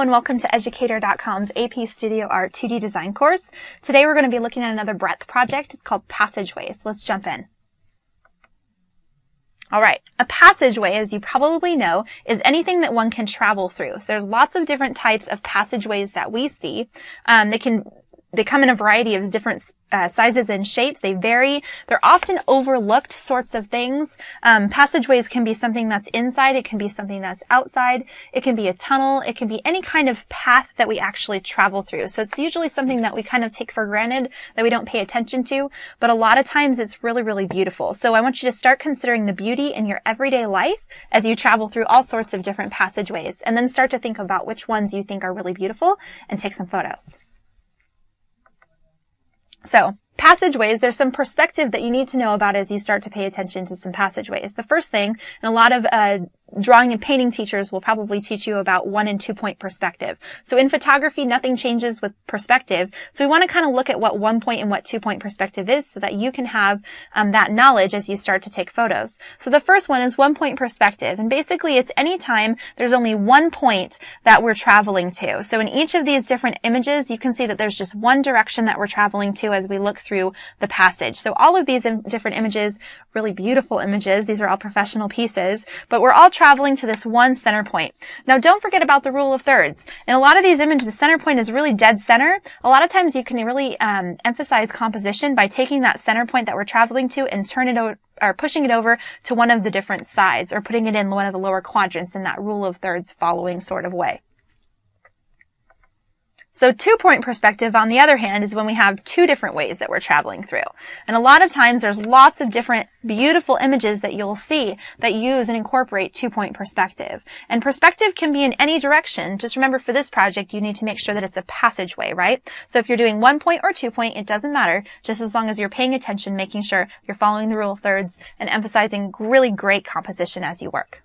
and welcome to Educator.com's AP Studio Art 2D design course. Today we're going to be looking at another breadth project. It's called Passageways. Let's jump in. Alright, a passageway, as you probably know, is anything that one can travel through. So there's lots of different types of passageways that we see. They come in a variety of different sizes and shapes. They vary. They're often overlooked sorts of things. Passageways can be something that's inside. It can be something that's outside. It can be a tunnel. It can be any kind of path that we actually travel through. So it's usually something that we kind of take for granted, that we don't pay attention to, but a lot of times it's really, really beautiful. So I want you to start considering the beauty in your everyday life as you travel through all sorts of different passageways, and then start to think about which ones you think are really beautiful and take some photos. So, passageways, there's some perspective that you need to know about as you start to pay attention to some passageways. The first thing, and a lot of drawing and painting teachers will probably teach you about 1 and 2 point perspective. So in photography, nothing changes with perspective. So we want to kind of look at what 1 point and what 2 point perspective is so that you can have that knowledge as you start to take photos. So the first one is 1 point perspective. And basically it's any time there's only 1 point that we're traveling to. So in each of these different images, you can see that there's just one direction that we're traveling to as we look through the passage. So all of these different images, really beautiful images, these are all professional pieces, but we're all traveling to this one center point. Now don't forget about the rule of thirds. In a lot of these images, the center point is really dead center. A lot of times you can really emphasize composition by taking that center point that we're traveling to and pushing it over to one of the different sides, or putting it in one of the lower quadrants in that rule of thirds following sort of way. So 2 point perspective, on the other hand, is when we have two different ways that we're traveling through. And a lot of times there's lots of different beautiful images that you'll see that use and incorporate 2 point perspective. And perspective can be in any direction. Just remember, for this project, you need to make sure that it's a passageway, right? So if you're doing 1 point or 2 point, it doesn't matter, just as long as you're paying attention, making sure you're following the rule of thirds and emphasizing really great composition as you work.